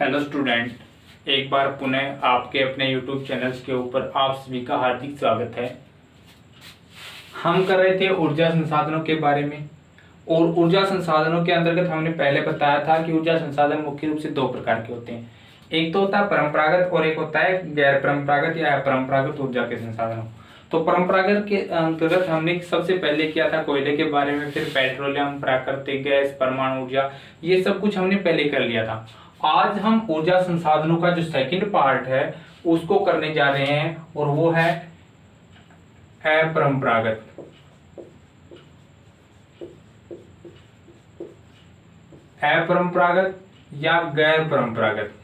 Hello student, एक बार पुनः आपके अपने यूट्यूब चैनल्स के ऊपर आप सभी का हार्दिक स्वागत है। हम कर रहे थे ऊर्जा संसाधनों के बारे में, और ऊर्जा संसाधनों के अंतर्गत हमने पहले बताया था कि ऊर्जा संसाधन मुख्य रूप से दो प्रकार के होते हैं। एक तो होता है परंपरागत और एक होता है गैर परंपरागत या अपरंपरागत ऊर्जा के संसाधनों। तो परंपरागत के अंतर्गत हमने सबसे पहले किया था कोयले के बारे में, फिर पेट्रोलियम, प्राकृतिक गैस, परमाणु ऊर्जा, ये सब कुछ हमने पहले कर लिया था। आज हम ऊर्जा संसाधनों का जो सेकंड पार्ट है उसको करने जा रहे हैं, और वो है अपरंपरागत। अपरंपरागत या गैर परंपरागत।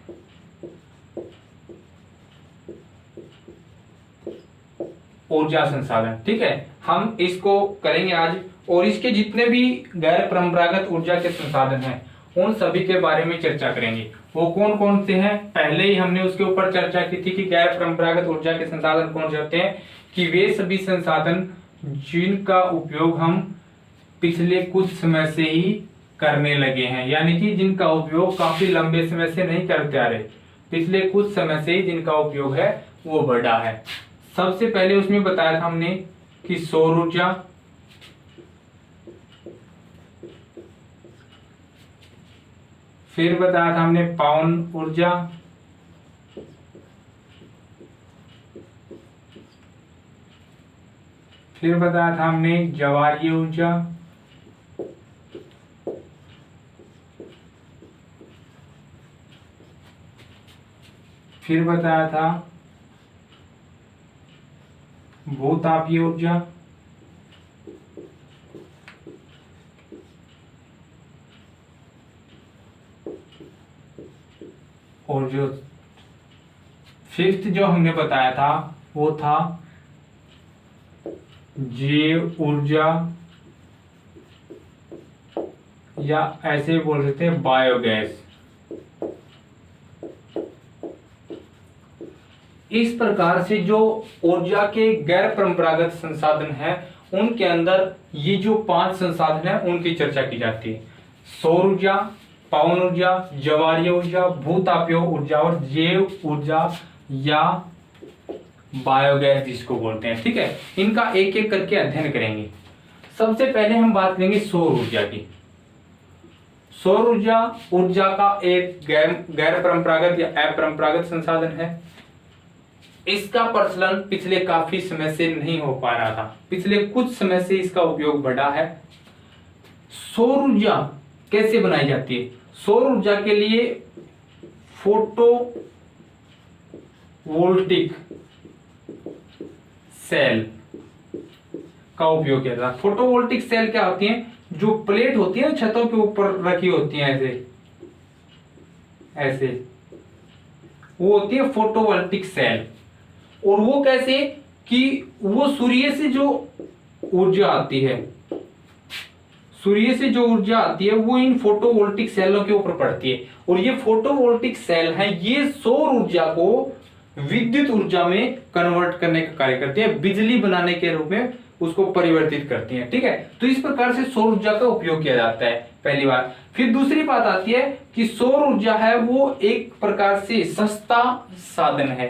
ऊर्जा संसाधन, ठीक है, हम इसको करेंगे आज। और इसके जितने भी गैर परंपरागत ऊर्जा के संसाधन हैं उन सभी के बारे में चर्चा करेंगे। वो कौन कौन से हैं, पहले ही हमने उसके ऊपर चर्चा की थी कि गैर परंपरागत ऊर्जा के संसाधन कौन से होते हैं, कि वे सभी संसाधन जिनका उपयोग हम पिछले कुछ समय से ही करने लगे हैं, यानी कि जिनका उपयोग काफी लंबे समय से नहीं करते आ रहे, पिछले कुछ समय से ही जिनका उपयोग है वो बढ़ा है। सबसे पहले उसमें बताया था हमने कि सौर ऊर्जा, फिर बताया था हमने पवन ऊर्जा, फिर बताया था हमने ज्वारीय ऊर्जा, फिर बताया था भूतापीय ऊर्जा, और जो फिफ्थ जो हमने बताया था वो था जैव ऊर्जा, या ऐसे बोल सकते हैं बायोगैस। इस प्रकार से जो ऊर्जा के गैर परंपरागत संसाधन हैं उनके अंदर ये जो 5 संसाधन हैं उनकी चर्चा की जाती है। सौर ऊर्जा, पवन ऊर्जा, ज्वारीय ऊर्जा, भूतापीय ऊर्जा और जैव ऊर्जा या बायोगैस जिसको बोलते हैं, ठीक है। इनका एक एक करके अध्ययन करेंगे। सबसे पहले हम बात करेंगे सौर ऊर्जा की। सौर ऊर्जा ऊर्जा का एक गैर परंपरागत या अपरंपरागत संसाधन है। इसका प्रचलन पिछले काफी समय से नहीं हो पा रहा था, पिछले कुछ समय से इसका उपयोग बढ़ा है। सौर ऊर्जा कैसे बनाई जाती है? सौर ऊर्जा के लिए फोटोवोल्टिक सेल का उपयोग किया जाता है। फोटोवोल्टिक सेल क्या होती हैं? जो प्लेट होती है छतों के ऊपर रखी होती है, ऐसे ऐसे, वो होती है फोटोवोल्टिक सेल। और वो कैसे कि वो सूर्य से जो ऊर्जा आती है, सूर्य से जो ऊर्जा आती है वो इन फोटोवोल्टिक सेलों के ऊपर पड़ती है, और ये फोटोवोल्टिक सेल है, ये सौर ऊर्जा को विद्युत ऊर्जा में कन्वर्ट करने का कार्य करती है, बिजली बनाने के रूप में उसको परिवर्तित करती है, ठीक है। तो इस प्रकार से सौर ऊर्जा का उपयोग किया जाता है, पहली बात। फिर दूसरी बात आती है कि सौर ऊर्जा है वो एक प्रकार से सस्ता साधन है,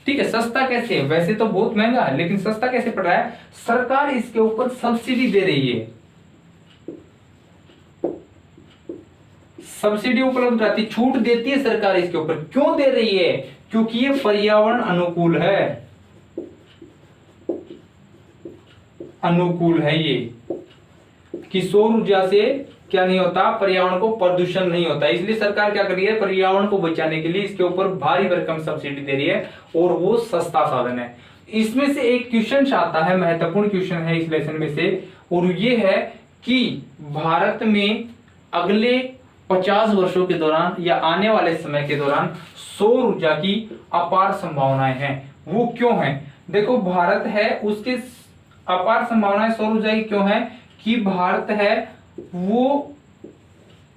ठीक है। सस्ता कैसे? वैसे तो बहुत महंगा है, लेकिन सस्ता कैसे पड़ रहा है? सरकार इसके ऊपर सब्सिडी दे रही है, सब्सिडी उपलब्ध कराती, छूट देती है सरकार इसके ऊपर। क्यों दे रही है? क्योंकि ये पर्यावरण अनुकूल है, अनुकूल है ये, कि सौर ऊर्जा से क्या नहीं होता, पर्यावरण को प्रदूषण नहीं होता। इसलिए सरकार क्या कर रही है, पर्यावरण को बचाने के लिए इसके ऊपर भारी भरकम सब्सिडी दे रही है, और वो सस्ता साधन है। इसमें से एक क्वेश्चन आता है, महत्वपूर्ण क्वेश्चन है इस लेसन में से, और ये है कि भारत में अगले 50 वर्षों के दौरान या आने वाले समय के दौरान सौर ऊर्जा की अपार संभावनाएं हैं। वो क्यों है? देखो, भारत है उसके अपार संभावनाएं सौर ऊर्जा की क्यों है कि भारत है वो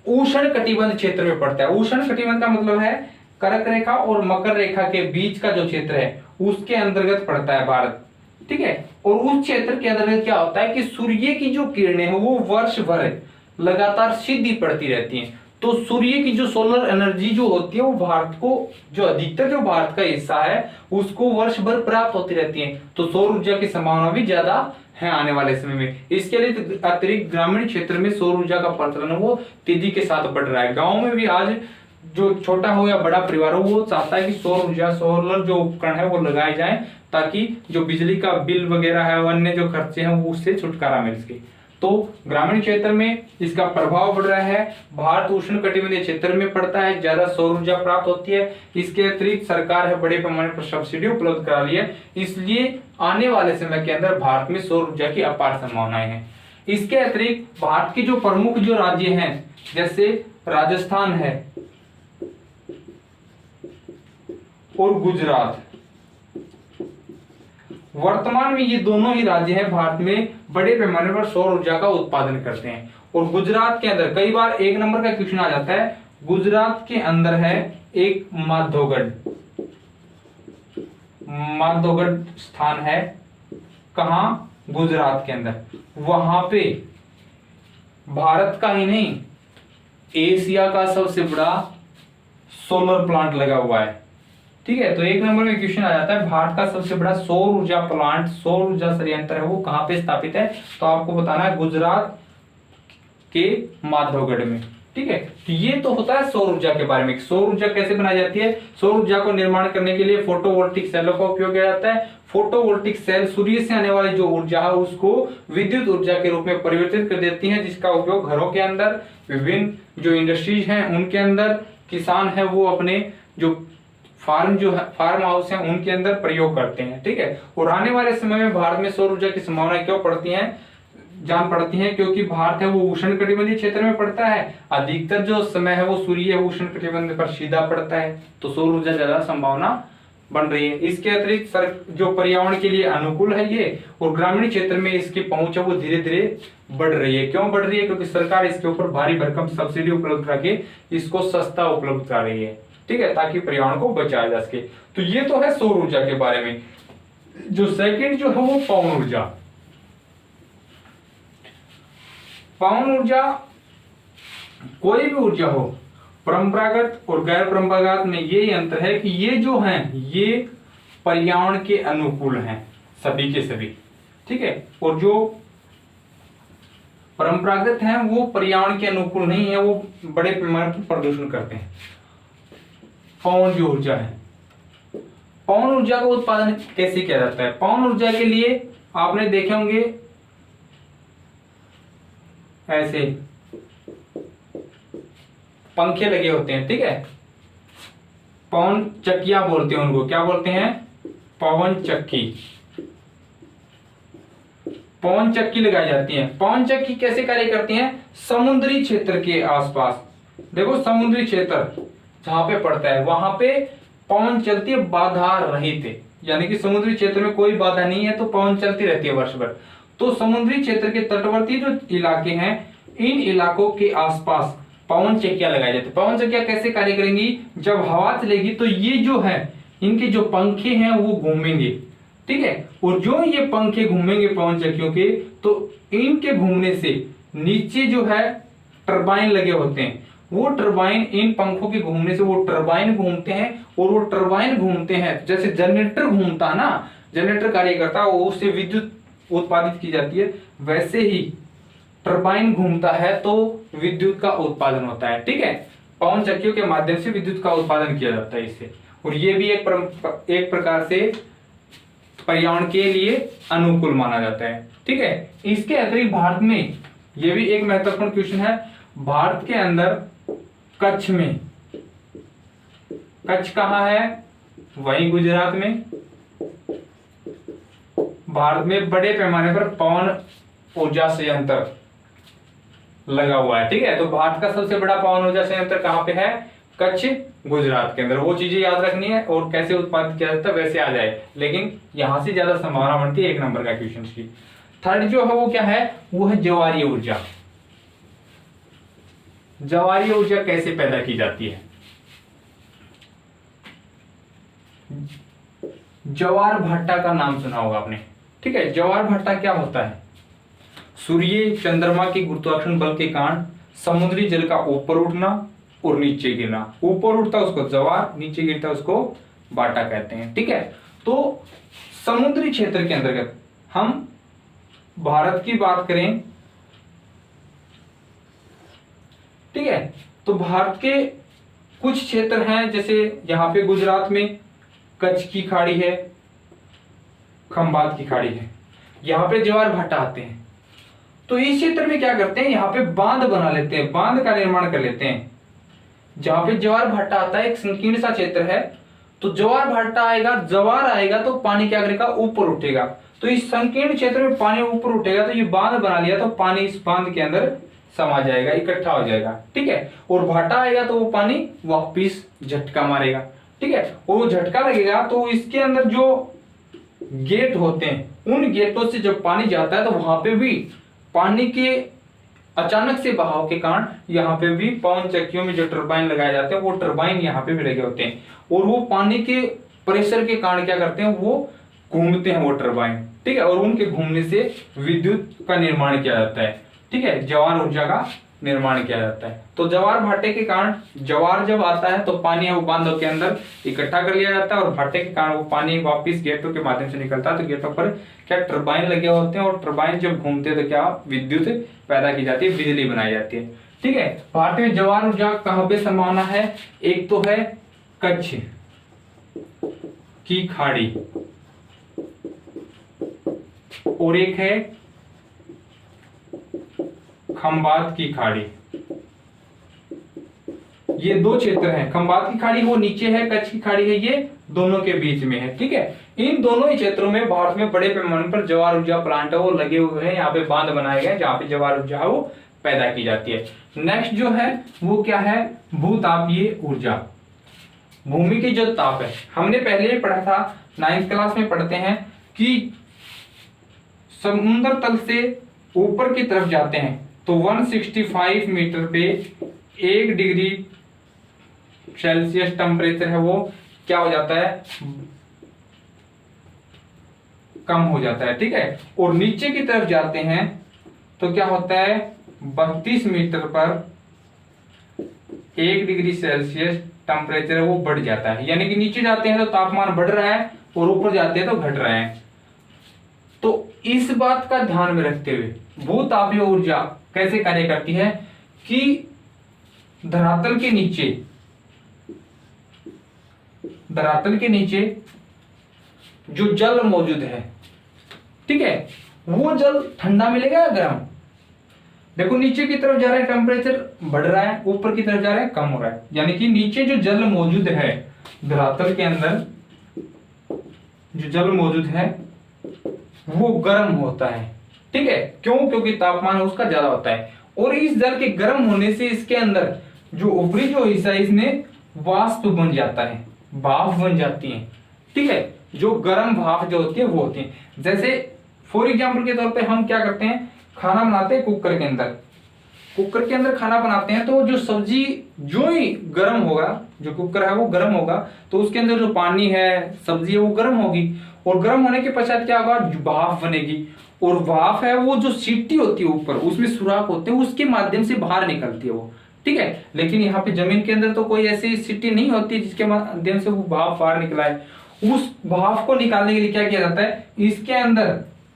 उष्ण कटिबंध क्षेत्र में पड़ता है। उष्ण कटिबंध का मतलब है कर्क रेखा और मकर रेखा के बीच का जो क्षेत्र है उसके अंतर्गत पड़ता है भारत, ठीक है। और उस क्षेत्र के अंतर्गत क्या होता है कि सूर्य की जो किरणें हैं वो वर्ष भर लगातार सीधी पड़ती रहती हैं। तो सूर्य की जो सोलर एनर्जी जो होती है वो भारत को, जो अधिकतर जो भारत का हिस्सा है उसको वर्ष भर प्राप्त होती रहती है। तो सौर ऊर्जा की संभावना भी ज्यादा है आने वाले समय में। इसके लिए अतिरिक्त ग्रामीण क्षेत्र में सौर ऊर्जा का प्रचलन वो तेजी के साथ बढ़ रहा है। गाँव में भी आज जो छोटा हो या बड़ा परिवार हो वो चाहता है कि सौर ऊर्जा, सोलर जो उपकरण है वो लगाए जाए, ताकि जो बिजली का बिल वगैरह है, अन्य जो खर्चे हैं वो उससे छुटकारा मिल सके। तो ग्रामीण क्षेत्र में इसका प्रभाव बढ़ रहा है। भारत उष्ण कटिबंधीय क्षेत्र में पड़ता है, ज्यादा सौर ऊर्जा प्राप्त होती है। इसके अतिरिक्त सरकार है बड़े पैमाने पर सब्सिडी उपलब्ध करा रही है, इसलिए आने वाले समय के अंदर भारत में सौर ऊर्जा की अपार संभावनाएं हैं। इसके अतिरिक्त भारत के जो प्रमुख जो राज्य हैं, जैसे राजस्थान है और गुजरात, वर्तमान में ये दोनों ही राज्य हैं भारत में बड़े पैमाने पर सौर ऊर्जा का उत्पादन करते हैं। और गुजरात के अंदर कई बार एक नंबर का क्वेश्चन आ जाता है, गुजरात के अंदर है एक माधोगढ़, माधोगढ़ स्थान है, कहां? गुजरात के अंदर। वहां पे भारत का ही नहीं, एशिया का सबसे बड़ा सोलर प्लांट लगा हुआ है। ठीक है, तो एक नंबर में क्वेश्चन आ जाता है, भारत का सबसे बड़ा सौर ऊर्जा प्लांट, सौर ऊर्जा संयंत्र है वो कहां पे स्थापित है? तो आपको बताना है गुजरात के माधवगढ़ में। ठीक है, तो ये तो होता है सौर ऊर्जा के बारे में। सौर ऊर्जा कैसे बनाई जाती है? सौर ऊर्जा को निर्माण करने के लिए फोटोवोल्टिक सेलों का उपयोग किया जाता है। फोटोवोल्टिक सेल सूर्य से आने वाली जो ऊर्जा है उसको विद्युत ऊर्जा के रूप में परिवर्तित कर देती है, जिसका उपयोग घरों के अंदर, विभिन्न जो इंडस्ट्रीज हैं उनके अंदर, किसान है वो अपने जो फार्म हाउस हैं उनके अंदर प्रयोग करते हैं। ठीक है, और आने वाले समय में भारत में सौर ऊर्जा की संभावना क्यों पड़ती है, जान पड़ती है? क्योंकि भारत है वो उष्ण कटिबंधीय क्षेत्र में पड़ता है, अधिकतर जो समय है वो सूर्य उष्ण कटिबंध पर सीधा पड़ता है, तो सौर ऊर्जा ज्यादा संभावना बन रही है। इसके अतिरिक्त जो पर्यावरण के लिए अनुकूल है ये, और ग्रामीण क्षेत्र में इसकी पहुंच है वो धीरे धीरे बढ़ रही है। क्यों बढ़ रही है? क्योंकि सरकार इसके ऊपर भारी भरकम सब्सिडी उपलब्ध करके इसको सस्ता उपलब्ध कर रही है। ठीक है, ताकि पर्यावरण को बचाया जा सके। तो ये तो है सौर ऊर्जा के बारे में। जो सेकंड जो है वो पवन ऊर्जा। पवन ऊर्जा कोई भी ऊर्जा हो, परंपरागत और गैर परंपरागत में ये अंतर है कि ये जो है ये पर्यावरण के अनुकूल हैं सभी के सभी। ठीक है, और जो परंपरागत हैं वो पर्यावरण के अनुकूल नहीं है, वो बड़े पैमाने पर प्रदूषण करते हैं। पवन जो ऊर्जा है, पवन ऊर्जा का उत्पादन कैसे किया जाता है? पवन ऊर्जा के लिए आपने देखे होंगे ऐसे पंखे लगे होते हैं। ठीक है, पवन चक्कियां बोलते हैं उनको। क्या बोलते हैं? पवन चक्की। पवन चक्की लगाई जाती है। पवन चक्की कैसे कार्य करती हैं? समुद्री क्षेत्र के आसपास, देखो समुद्री क्षेत्र जहां पे पड़ता है वहां पे पवन चलती है बाधा रहित, यानी कि समुद्री क्षेत्र में कोई बाधा नहीं है तो पवन चलती रहती है वर्ष भर। तो समुद्री क्षेत्र के तटवर्ती जो इलाके हैं इन इलाकों के आसपास पवन चक्कियां लगाई जाती है। पवन चक्कियां कैसे कार्य करेंगी? जब हवा चलेगी तो ये जो है इनके जो पंखे हैं वो घूमेंगे। ठीक है, और जो ये पंखे घूमेंगे पवन चक्कियों के, तो इनके घूमने से नीचे जो है टरबाइन लगे होते हैं, वो टरबाइन इन पंखों के घूमने से वो टरबाइन घूमते हैं, और वो टरबाइन घूमते हैं जैसे जनरेटर घूमता ना, जनरेटर कार्य करता है, उससे विद्युत उत्पादित की जाती है, वैसे ही टरबाइन घूमता है तो विद्युत का उत्पादन होता है। ठीक है, पवन चक्कियों के माध्यम से विद्युत का उत्पादन किया जाता है इससे, और ये भी एक प्रकार से पर्यावरण के लिए अनुकूल माना जाता है। ठीक है, इसके अतिरिक्त भारत में यह भी एक महत्वपूर्ण क्वेश्चन है, भारत के अंदर कच्छ में, कच्छ कहां है? वहीं गुजरात में। भारत में बड़े पैमाने पर पवन ऊर्जा संयंत्र लगा हुआ है। ठीक है, तो भारत का सबसे बड़ा पवन ऊर्जा संयंत्र कहां पे है? कच्छ, गुजरात के अंदर। वो चीजें याद रखनी है, और कैसे उत्पादित किया जाता है वैसे आ जाए, लेकिन यहां से ज्यादा संभावना बनती है एक नंबर का क्वेश्चन की। थर्ड जो है वो क्या है? वो है ज्वारीय ऊर्जा। ज्वारीय ऊर्जा कैसे पैदा की जाती है? ज्वार भाटा का नाम सुना होगा आपने। ठीक है, ज्वार भाटा क्या होता है? सूर्य चंद्रमा के गुरुत्वाकर्षण बल के कारण समुद्री जल का ऊपर उठना और नीचे गिरना। ऊपर उठता उसको ज्वार, नीचे गिरता उसको बाटा कहते हैं। ठीक है, तो समुद्री क्षेत्र के अंतर्गत हम भारत की बात करें, ठीक है, तो भारत के कुछ क्षेत्र हैं, जैसे यहां पे गुजरात में कच्छ की खाड़ी है, खंबात की खाड़ी है, यहां पे ज्वार भाटा आते हैं। तो इस क्षेत्र में क्या करते हैं, यहाँ पे बांध बना लेते हैं, बांध का निर्माण कर लेते हैं। जहां पे ज्वार भाटा आता है, एक संकीर्ण सा क्षेत्र है, तो ज्वार भाटा आएगा, ज्वार आएगा तो पानी क्या करेगा, ऊपर उठेगा। तो इस संकीर्ण क्षेत्र में पानी ऊपर उठेगा, तो ये बांध बना लिया तो पानी इस बांध के अंदर समा जाएगा, इकट्ठा हो जाएगा। ठीक है, और भाटा आएगा तो वो पानी वापिस झटका मारेगा। ठीक है, और वो झटका लगेगा तो इसके अंदर जो गेट होते हैं, उन गेटों से जब पानी जाता है तो वहां पे भी पानी के अचानक से बहाव के कारण यहाँ पे भी पवन चक्कियों में जो टरबाइन लगाए जाते हैं, वो टरबाइन यहाँ पे भी लगे होते हैं, और वो पानी के प्रेशर के कारण क्या करते हैं, वो घूमते हैं वो टरबाइन। ठीक है, और उनके घूमने से विद्युत का निर्माण किया जाता है। ठीक है, ज्वार ऊर्जा का निर्माण किया जाता है। तो ज्वार भाटे के कारण ज्वार जब आता है तो पानी है वो बांधों के अंदर इकट्ठा कर लिया जाता है, और भाटे के कारण वो पानी वापिस गेटों के माध्यम से निकलता है। तो गेटों पर क्या टरबाइन लगे होते हैं, और टरबाइन जब घूमते हैं तो क्या विद्युत पैदा की जाती है, बिजली बनाई जाती है। ठीक है, भारत में ज्वार ऊर्जा कहाँ पे संभावना है, एक तो है कच्छ की खाड़ी और एक है खंबात की खाड़ी। ये दो क्षेत्र हैं, खंबात की खाड़ी वो नीचे है, कच्छ की खाड़ी है ये दोनों के बीच में है। ठीक है, इन दोनों ही क्षेत्रों में भारत में बड़े पैमाने पर ज्वार ऊर्जा प्लांट है वो लगे हुए हैं, यहाँ पे बांध बनाए गए जहाँ पे ज्वार ऊर्जा है वो पैदा की जाती है। नेक्स्ट जो है वो क्या है, भूतापीय ऊर्जा। भूमि की जो ताप है, हमने पहले ही पढ़ा था, 9th क्लास में पढ़ते हैं कि समुद्र तल से ऊपर की तरफ जाते हैं तो 165 मीटर पे 1 डिग्री सेल्सियस टेम्परेचर है वो क्या हो जाता है, कम हो जाता है। ठीक है, और नीचे की तरफ जाते हैं तो क्या होता है, 32 मीटर पर 1 डिग्री सेल्सियस टेम्परेचर वो बढ़ जाता है। यानी कि नीचे जाते हैं तो तापमान बढ़ रहा है और ऊपर जाते हैं तो घट रहा है। तो इस बात का ध्यान में रखते हुए भूतापीय ऊर्जा कैसे कार्य करती है कि धरातल के नीचे जो जल मौजूद है, ठीक है, वो जल ठंडा मिलेगा या गर्म। देखो नीचे की तरफ जा रहा है टेम्परेचर बढ़ रहा है, ऊपर की तरफ जा रहा है कम हो रहा है, यानी कि नीचे जो जल मौजूद है, धरातल के अंदर जो जल मौजूद है वो गर्म होता है। ठीक है, क्यों, क्योंकि तापमान उसका ज्यादा होता है, और इस जल के गर्म होने से इसके अंदर जो ऊपरी जो हिस्सा है इसमें वाष्प बन जाता है, भाप बन जाती है। ठीक है, जो गर्म भाप जो होती है वो होती है। जैसे फॉर एग्जाम्पल के तौर पे हम क्या करते हैं, खाना बनाते हैं कुकर के अंदर खाना बनाते हैं, तो जो सब्जी जो ही गर्म होगा, जो कुकर है वो गर्म होगा, तो उसके अंदर जो पानी है, सब्जी है वो गर्म होगी, और गर्म होने के पश्चात क्या होगा, भाप बनेगी, और भाप है वो जो सीटी होती है ऊपर, उसमें सुराख होते हैं, उसके माध्यम से बाहर निकलती है वो। ठीक है, लेकिन यहाँ पे जमीन के अंदर तो कोई ऐसी सीटी नहीं होती जिसके माध्यम से वो भाप बाहर निकला है। उस भाप को निकालने के लिए क्या किया जाता है, इसके अंदर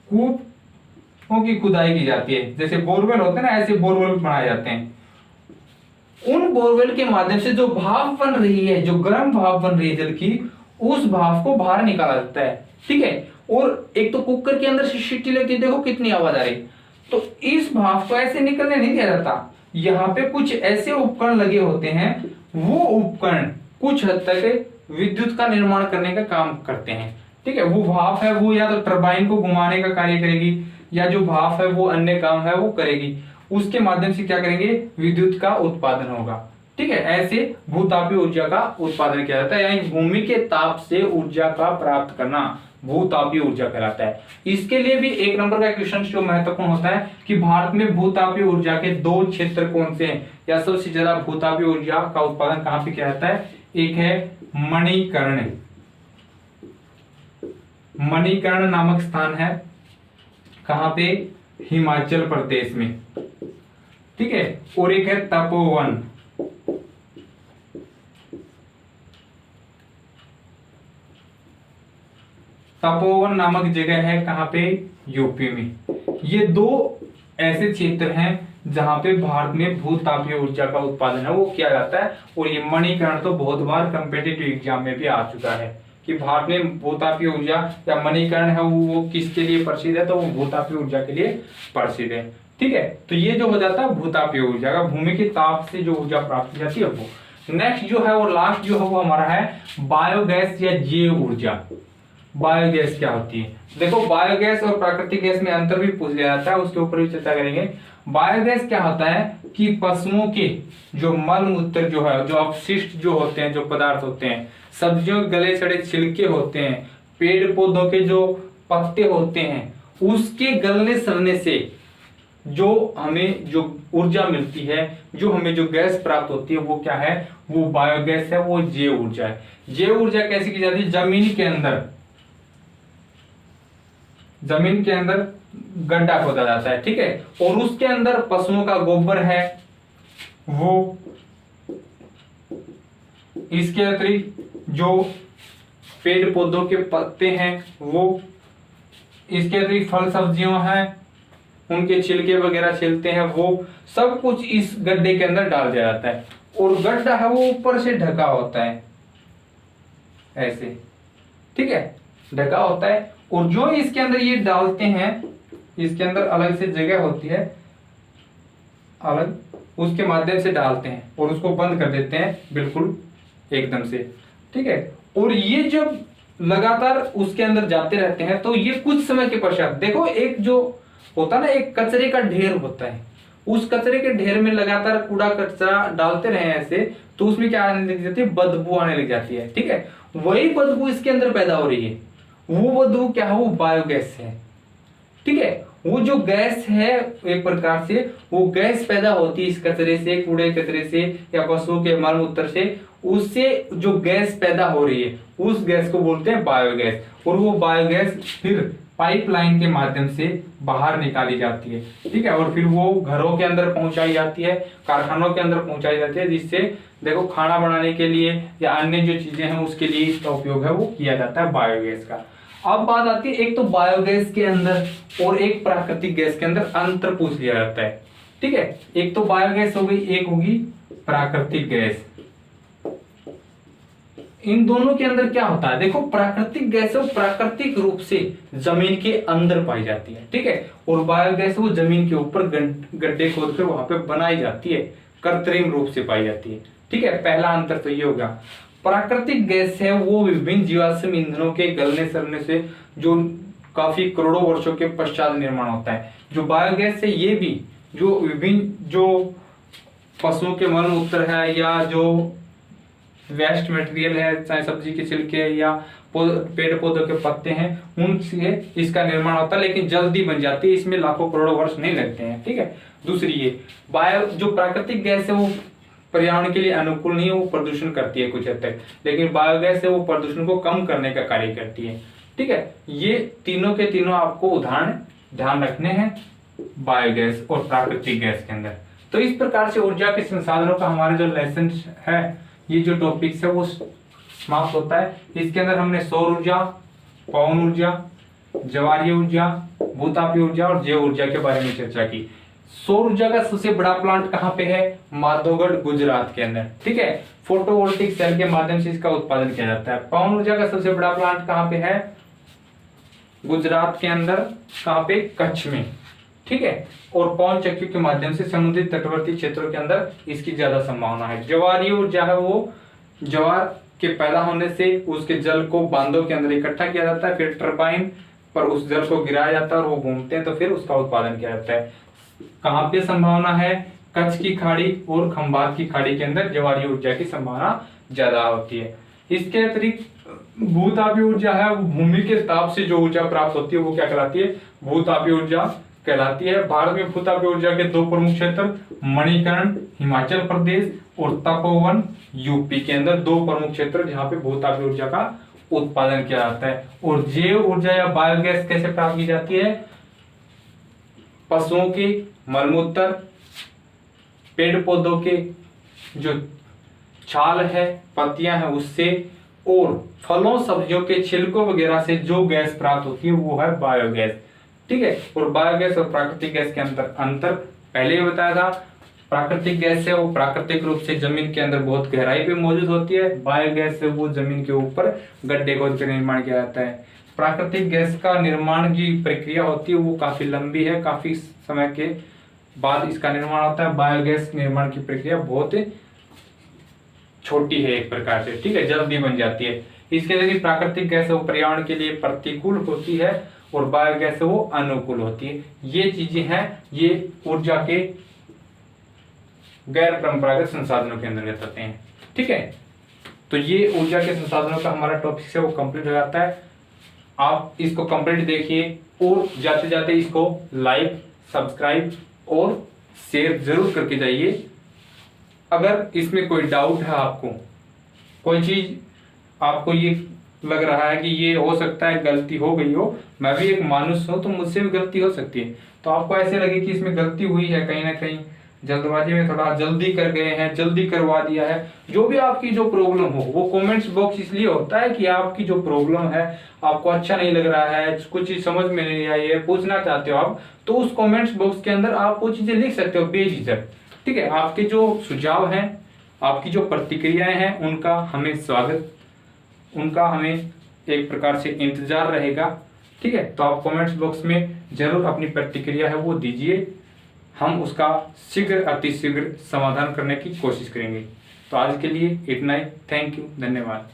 कूपों की खुदाई की जाती है। जैसे बोरवेल होते हैं ना, ऐसे बोरवेल बनाए जाते हैं। उन बोरवेल के माध्यम से जो भाप बन रही है, जो गर्म भाप बन रही है जल की, उस भाप को बाहर निकाला जाता है। ठीक है, और एक तो कुकर के अंदर से सीटी लगती है, देखो कितनी आवाज आ रही, तो इस भाप को ऐसे निकलने नहीं दिया जाता। यहाँ पे कुछ ऐसे उपकरण लगे होते हैं, वो उपकरण कुछ हद तक विद्युत का निर्माण करने का काम करते हैं। ठीक है, वो भाप है वो या तो टरबाइन को घुमाने का कार्य करेगी, या जो भाप है वो अन्य काम है वो करेगी, उसके माध्यम से क्या करेंगे, विद्युत का उत्पादन होगा। ठीक है, ऐसे भूतापीय ऊर्जा का उत्पादन किया जाता है, यानी भूमि के ताप से ऊर्जा का प्राप्त करना भूतापीय ऊर्जा कहलाता है। इसके लिए भी 1 नंबर का क्वेश्चन जो महत्वपूर्ण होता है कि भारत में भूतापीय ऊर्जा के 2 क्षेत्र कौन से हैं, या सबसे ज्यादा भूतापीय ऊर्जा का उत्पादन कहां पे किया जाता है। एक है मणिकर्ण नामक स्थान है, कहां पे, हिमाचल प्रदेश में। ठीक है। और एक है तपोवन। तपोवन नामक जगह है कहां पे, यूपी में। ये दो ऐसे क्षेत्र हैं जहां पे भारत में भूतापीय ऊर्जा का उत्पादन है वो किया जाता है। और ये मणिकरण तो बहुत बार कॉम्पिटिटिव एग्जाम में भी आ चुका है कि भारत में भूतापीय ऊर्जा या मणिकरण है वो किसके लिए प्रसिद्ध है, तो वो भूतापीय ऊर्जा के लिए प्रसिद्ध है। ठीक है, तो ये जो हो जाता है भूतापीय ऊर्जा का, भूमि के ताप से जो ऊर्जा प्राप्त की जाती है वो। नेक्स्ट जो है वो लास्ट जो है वो हमारा है बायोगैस या जैव ऊर्जा। बायोगैस क्या होती है, देखो बायोगैस और प्राकृतिक गैस में अंतर भी पूछ लिया जाता है, उसके ऊपर भी चर्चा करेंगे। बायोगैस क्या होता है कि पशुओं के जो मल मूत्र जो है, जो अपशिष्ट जो होते हैं, जो पदार्थ होते हैं, सब्जियों के गले सड़े छिलके होते हैं, पेड़ पौधों के जो पत्ते होते हैं, उसके गलने सड़ने से जो हमें जो ऊर्जा मिलती है, जो हमें जो गैस प्राप्त होती है वो क्या है, वो बायोगैस है, वो जैव ऊर्जा है। जैव ऊर्जा कैसे की जाती है, जमीन के अंदर गड्ढा खोदा जाता है, ठीक है, और उसके अंदर पशुओं का गोबर है वो, इसके अतिरिक्त जो पेड़ पौधों के पत्ते हैं वो, इसके अतिरिक्त फल सब्जियों हैं उनके छिलके वगैरह छिलते हैं, वो सब कुछ इस गड्ढे के अंदर डाल दिया जाता है। और गड्ढा है वो ऊपर से ढका होता है ऐसे, ठीक है, ढका होता है। और जो इसके अंदर ये डालते हैं, इसके अंदर अलग से जगह होती है, अलग, उसके माध्यम से डालते हैं और उसको बंद कर देते हैं बिल्कुल एकदम से, ठीक है। और ये जब लगातार उसके अंदर जाते रहते हैं तो ये कुछ समय के पश्चात, देखो एक जो होता है ना, एक कचरे का ढेर होता है, उस कचरे के ढेर में लगातार कूड़ा कचरा डालते रहे ऐसे, तो उसमें क्या आने लग जाती है, बदबू आने लग जाती है, ठीक है। वही बदबू इसके अंदर पैदा हो रही है, वो बदबू क्या है, वो बायोगैस है, ठीक है। वो जो गैस है एक प्रकार से वो गैस पैदा होती है इस कचरे से, कूड़े कचरे से या पशुओं के मल मूत्र से, उससे जो गैस पैदा हो रही है उस गैस को बोलते हैं बायोगैस। और वो बायोगैस फिर पाइपलाइन के माध्यम से बाहर निकाली जाती है, ठीक है, और फिर वो घरों के अंदर पहुंचाई जाती है, कारखानों के अंदर पहुंचाई जाती है, जिससे देखो खाना बनाने के लिए या अन्य जो चीजें हैं उसके लिए इसका उपयोग है वो किया जाता है बायोगैस का। अब बात आती है एक तो बायोगैस के अंदर और एक प्राकृतिक गैस के अंदर अंतर पूछ लिया जाता है, ठीक है। एक तो बायोगैस हो गई, एक होगी प्राकृतिक गैस। इन दोनों के अंदर क्या होता है, देखो प्राकृतिक गैस है वो प्राकृतिक रूप से जमीन के अंदर पाई जाती है, ठीक है, और बायोगैस वो जमीन के ऊपर गड्ढे खोद कर वहां पे बनाई जाती है, कृत्रिम रूप से पाई जाती है, ठीक है। पहला अंतर तो ये होगा। प्राकृतिक गैस है वो विभिन्न जीवाश्म ईंधनों के गलने सड़ने से जो काफी करोड़ों वर्षों के पश्चात निर्माण होता है। जो बायोगैस है ये भी जो विभिन्न जो पशुओं के मल मूत्र है या जो वेस्ट मटेरियल है, चाहे सब्जी के छिलके या पेड़ पौधों के पत्ते हैं, उनसे इसका निर्माण होता है, लेकिन जल्दी बन जाती है, इसमें लाखों करोड़ों वर्ष नहीं लगते हैं, ठीक है। दूसरी ये बायो जो प्राकृतिक गैस है वो पर्यावरण के लिए अनुकूल नहीं है, वो प्रदूषण करती है कुछ हद तक, लेकिन बायोगैस है वो प्रदूषण को कम करने का कार्य करती है, ठीक है। ये तीनों के तीनों आपको उदाहरण ध्यान रखने हैं बायोगैस और प्राकृतिक गैस के अंदर। तो इस प्रकार से ऊर्जा के संसाधनों का हमारा जो लेसन है, ये जो टॉपिक्स है वो समाप्त होता है। इसके अंदर हमने सौर ऊर्जा, पवन ऊर्जा, ज्वारीय ऊर्जा, भूतापीय ऊर्जा और जैव ऊर्जा के बारे में चर्चा की। सौर ऊर्जा का सबसे बड़ा प्लांट कहाँ पे है, माधोगढ़ गुजरात के अंदर, ठीक है। फोटोवोल्टिक सेल के माध्यम से इसका उत्पादन किया जाता है। पवन ऊर्जा का सबसे बड़ा प्लांट कहाँ पे है, गुजरात के अंदर, कहाँ पे, कच्छ में, ठीक है। और पवन चक्की के माध्यम से समुद्री तटवर्ती क्षेत्रों के अंदर इसकी ज्यादा संभावना है। ज्वारीय ऊर्जा है वो ज्वार के पैदा होने से उसके जल को बांधों के अंदर इकट्ठा किया जाता है, फिर टरबाइन पर उस जल को गिराया जाता है और वो घूमते हैं, तो फिर उसका उत्पादन किया जाता है। कहाँ पे संभावना है, कच्छ की खाड़ी और खंभात की खाड़ी के अंदर ज्वारीय ऊर्जा की संभावना ज्यादा होती है। इसके अतिरिक्त भूतापीय ऊर्जा है, भूमि के ताप से जो ऊर्जा प्राप्त होती है वो क्या कहलाती है, भूतापीय ऊर्जा कहलाती है। भारत में भूतापीय ऊर्जा के दो प्रमुख क्षेत्र मणिकरण हिमाचल प्रदेश और तपोवन यूपी के अंदर दो प्रमुख क्षेत्र जहां पे भूतापीय ऊर्जा का उत्पादन किया जाता है। और जैव ऊर्जा या बायोगैस कैसे प्राप्त की जाती है, पशुओं के मलमूत्र पेड़ पौधों के जो छाल है, पत्तियां हैं, उससे और फलों सब्जियों के छिलकों वगैरह से जो गैस प्राप्त होती है वो है बायोगैस। ठीक है, और बायोगैस और प्राकृतिक गैस के अंतर पहले ही बताया था। प्राकृतिक गैस है वो प्राकृतिक रूप से जमीन के अंदर बहुत गहराई पे मौजूद होती है। बायोगैस से वो जमीन के ऊपर गड्ढे खोद कर निर्माण किया जाता है। प्राकृतिक गैस का निर्माण की प्रक्रिया होती है वो काफी लंबी है, काफी समय के बाद इसका निर्माण होता है। बायोगैस निर्माण की प्रक्रिया बहुत छोटी है एक प्रकार से, ठीक है, जल्दी बन जाती है। इसके जरिए प्राकृतिक गैस वो पर्यावरण के लिए प्रतिकूल होती है और बायोगैस वो अनुकूल होती है। ये चीजें हैं, ये ऊर्जा के गैर परंपरागत संसाधनों के अंतर्गत आते हैं। ठीक है, तो ये ऊर्जा के संसाधनों का हमारा टॉपिक है वो कंप्लीट हो जाता है। आप इसको कंप्लीट देखिए और जाते जाते इसको लाइक, सब्सक्राइब और शेयर जरूर करके जाइए। अगर इसमें कोई डाउट है, आपको कोई चीज आपको ये लग रहा है कि ये हो सकता है गलती हो गई हो, मैं भी एक मानुष हूं तो मुझसे भी गलती हो सकती है, तो आपको ऐसे लगे कि इसमें गलती हुई है, कहीं ना कहीं जल्दबाजी में थोड़ा जल्दी कर गए हैं, जल्दी करवा दिया है, जो भी आपकी जो प्रॉब्लम हो, वो कमेंट्स बॉक्स इसलिए होता है कि आपकी जो प्रॉब्लम है, आपको अच्छा नहीं लग रहा है, कुछ चीज समझ में नहीं आई है, पूछना चाहते हो आप, तो उस कमेंट्स बॉक्स के अंदर आप वो चीजें लिख सकते हो बेझिझक। ठीक है, आपके जो सुझाव हैं, आपकी जो प्रतिक्रियाएं हैं, उनका हमें स्वागत, उनका हमें एक प्रकार से इंतजार रहेगा। ठीक है, तो आप कमेंट्स बॉक्स में जरूर अपनी प्रतिक्रिया है वो दीजिए, हम उसका शीघ्र अतिशीघ्र समाधान करने की कोशिश करेंगे। तो आज के लिए इतना ही। थैंक यू, धन्यवाद।